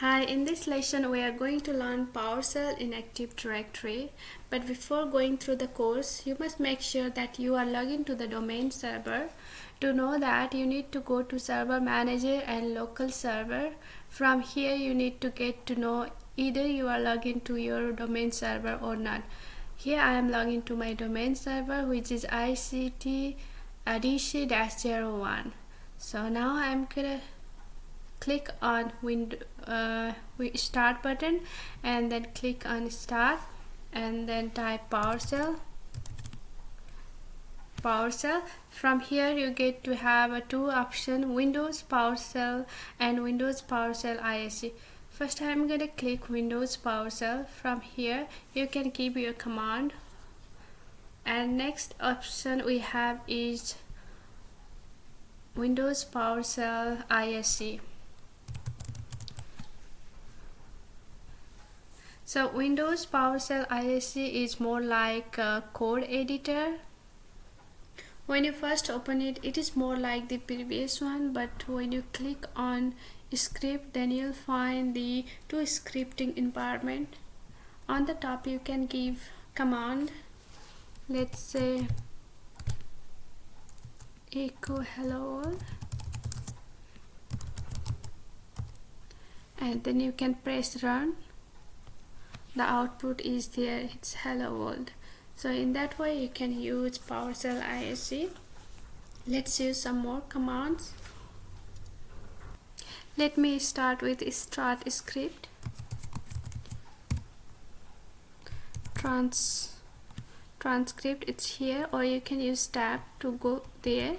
Hi, in this lesson we are going to learn PowerShell in Active Directory. But before going through the course, you must make sure that you are logged into the domain server. To know that, you need to go to Server Manager and Local Server. From here, you need to get to know either you are logged into your domain server or not. Here I am logged into my domain server, which is ICT-ADuser-01. So now I'm gonna click on start button and then click on start and then type PowerShell. From here you get to have two options, Windows PowerShell and Windows PowerShell ISE. First I'm going to click Windows PowerShell. From here you can keep your command, and next option we have is Windows PowerShell ISE. So Windows PowerShell ISE is more like a code editor. When you first open it, it is more like the previous one, but when you click on script, then you'll find the two scripting environment. On the top you can give command, let's say echo hello world, and then you can press run. The output is there, it's hello world. So in that way you can use PowerShell ISE. Let's use some more commands. Let me start with Start-transcript. Transcript, it's here, or you can use tab to go there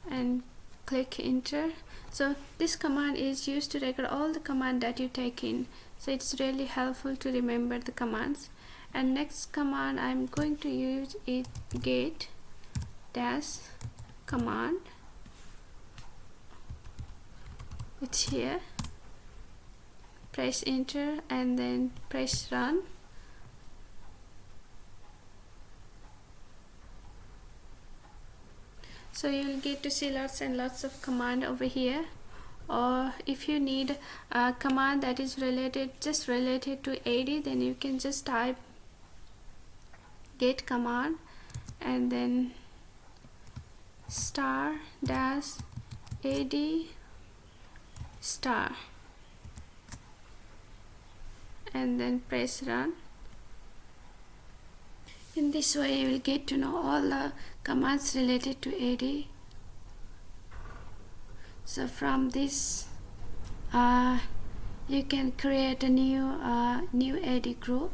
and click enter. So this command is used to record all the command that you take in. So it's really helpful to remember the commands. And next command I'm going to use is Get-command. It's here. Press enter and then press run. So you'll get to see lots and lots of command over here. Or if you need a command that is related to AD, then you can just type get command and then *-AD* and then press run. In this way you will get to know all the commands related to AD. So from this you can create a new AD group,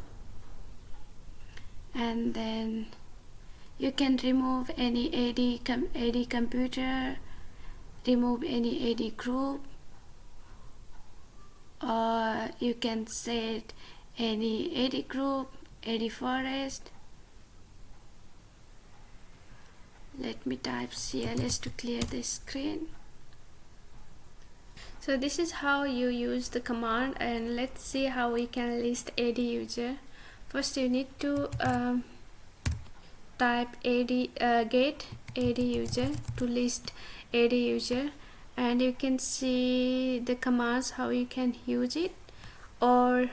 and then you can remove any AD computer, remove any AD group, or you can set any AD group, AD forest. Let me type CLS to clear the screen. So this is how you use the command, and let's see how we can list ADuser. First you need to type Get-aduser to list ADuser, and you can see the commands how you can use it. Or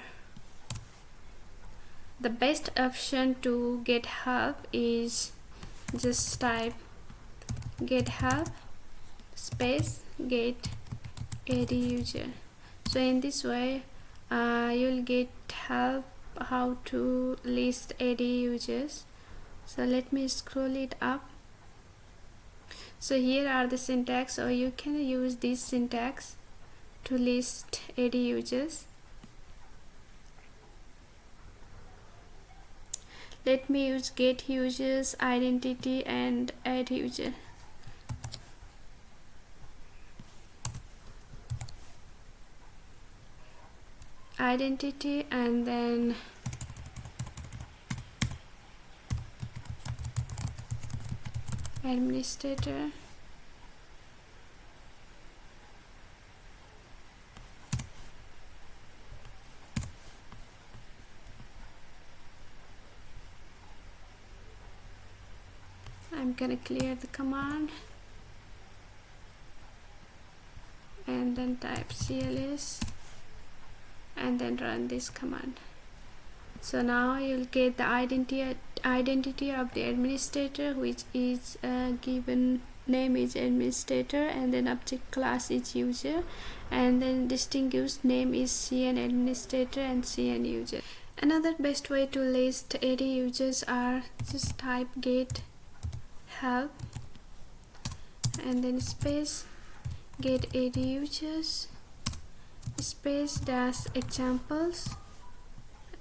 the best option to get help is just type get help space Get-aduser. So in this way you'll get help how to list ADusers. So let me scroll it up. So here are the syntax, or you can use this syntax to list ADusers. Let me use get users, identity, and add user. Identity and then administrator, I'm gonna clear the command and then type CLS and then run this command. So now you'll get the identity of the administrator, which is given name is administrator, and then object class is user, and then distinguished name is CN administrator and CN user. Another best way to list AD users are just type get help and then space get AD users space dash examples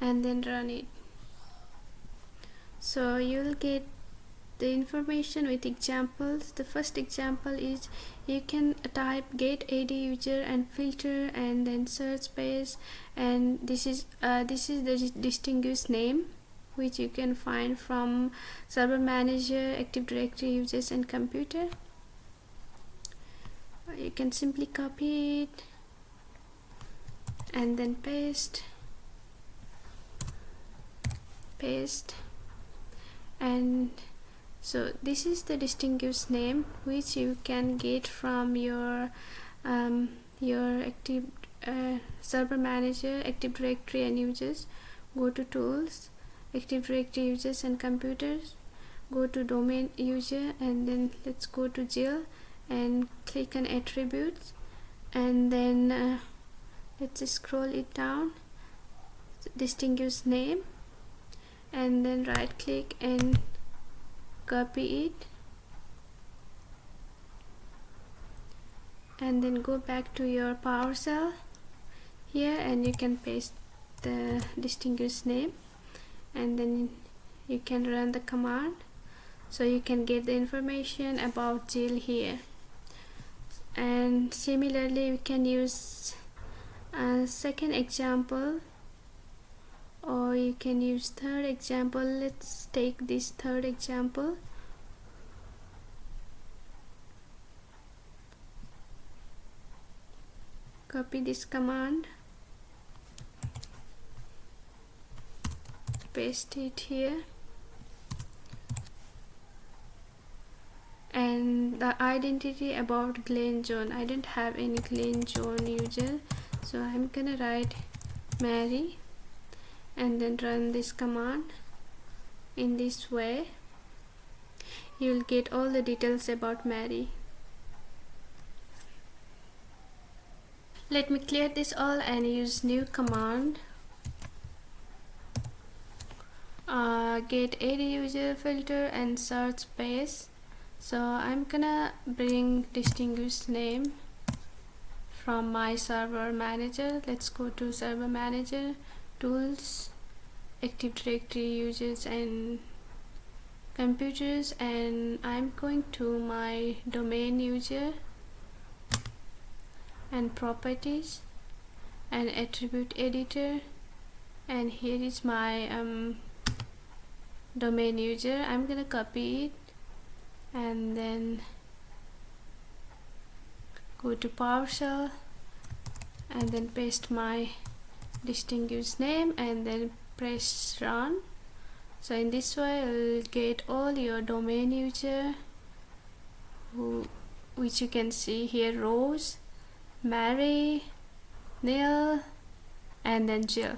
and then run it. So you'll get the information with examples. The first example is you can type get AD user and filter and then search space, and this is the distinguished name which you can find from server manager, Active Directory, users and computer. You can simply copy it and then paste, and so this is the distinguished name which you can get from your active server manager, Active Directory and users. Go to tools, Active Directory, users and computers, go to domain user, and then let's go to GIL and click on attributes, and then let's scroll it down, distinguished name, and then right click and copy it, and then go back to your PowerShell here, and you can paste the distinguished name, and then you can run the command, so you can get the information about GIL here. And similarly, we can use a second example, or you can use third example. Let's take this third example. Copy this command, paste it here, and the identity about Glen John. I don't have any Glen John user, so I'm gonna write Mary and then run this command. In this way you'll get all the details about Mary. Let me clear this all and use new command, get ADuser filter and search space. So I'm gonna bring distinguished name from my server manager. Let's go to server manager, tools, Active Directory, users and computers, and I'm going to my domain user and properties and attribute editor, and here is my domain user. I'm gonna copy it and then go to PowerShell and then paste my distinguished name and then press run. So in this way you'll get all your domain user which you can see here: Rose, Mary, Neil and then Jill.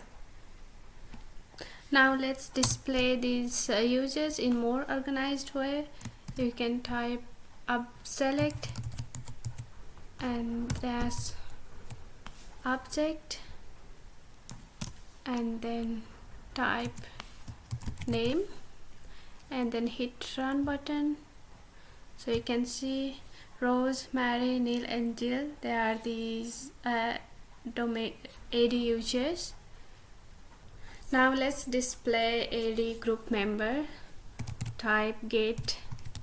Now let's display these users in more organized way. You can type up select and dash object and then type name and then hit run button. So you can see Rose, Mary, Neil and Jill. They are these domain AD users. Now let's display AD group member. Type get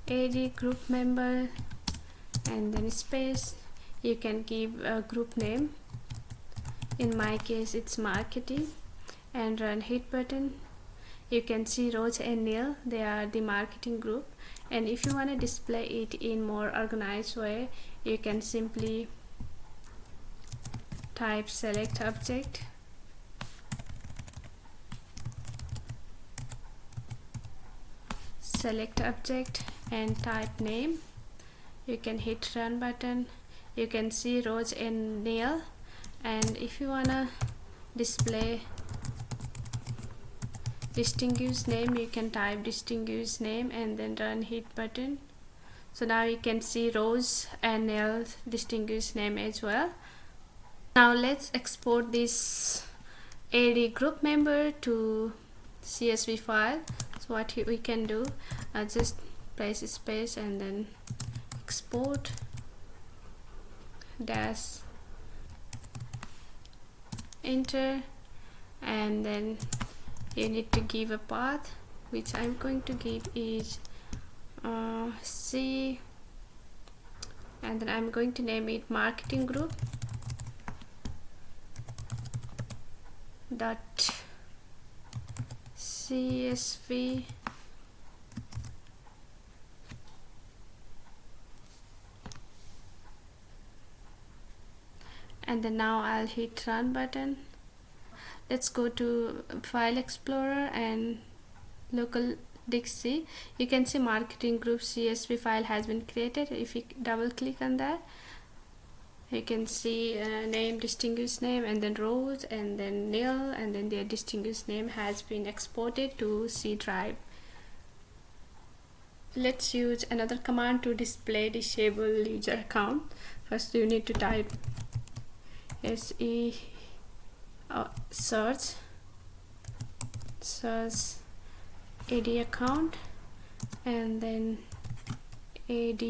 AD group member and then space. You can give a group name. In my case it's marketing, and run hit button. You can see Rose and Neil, they are the marketing group. And if you want to display it in more organized way, you can simply type select object and type name. You can hit run button. You can see Rose and Neil, and if you wanna display distinguished name, you can type distinguished name and then run hit button. So now you can see rows and Nell's distinguished name as well. Now let's export this AD group member to CSV file. So what we can do, just press space and then export dash enter, and then you need to give a path, which I'm going to give is C, and then I'm going to name it marketing group dot CSV and then now I'll hit run button. Let's go to File Explorer and local disk C. You can see marketing group CSV file has been created. If you double click on that, you can see name, distinguished name, and then rows, and then nil, and then their distinguished name has been exported to C drive. Let's use another command to display disable user account. First you need to type search AD account and then AD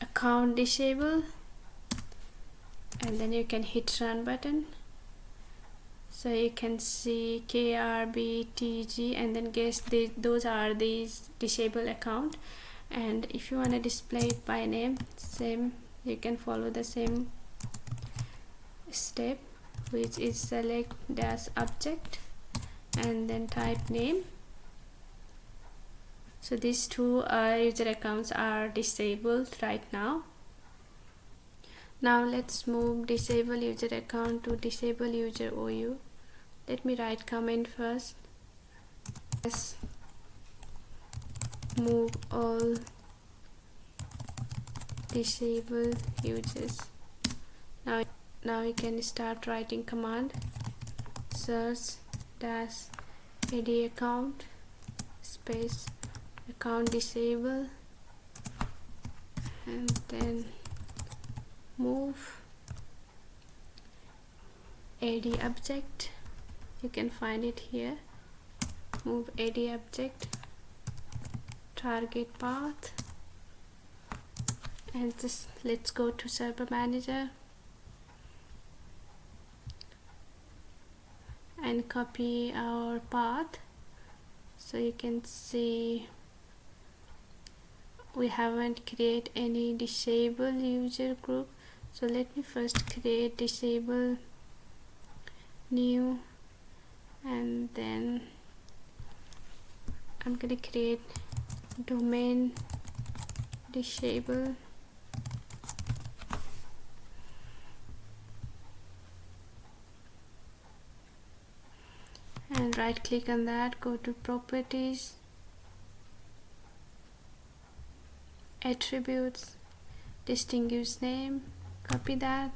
account disable, and then you can hit run button. So you can see KRBTG, and then guess those are these disable account. And if you want to display it by name, same, you can follow the same step, which is select dash object and then type name. So these two user accounts are disabled right now. Now let's move disable user account to disable user OU. Let me write comment first. Let's move all disable users. Now you can start writing command search dash AD account space account disable and then move AD object. You can find it here. Move AD object target path, and just let's go to server manager and copy our path. So you can see we haven't created any disable user group. So let me first create disable new, and then I'm gonna create domain disable, and right click on that, go to properties, attributes, distinguished name, copy that,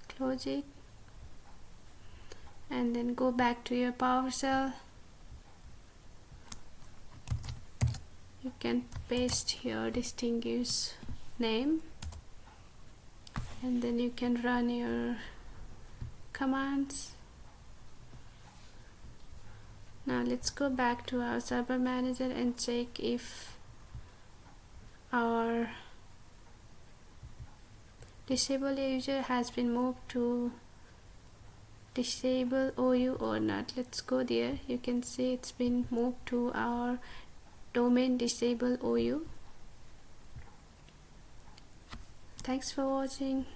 close it, and then go back to your PowerShell. You can paste your distinguished name, and then you can run your commands. Now let's go back to our server manager and check if our disable user has been moved to disable OU or not. Let's go there. You can see it's been moved to our domain disable OU. Thanks for watching.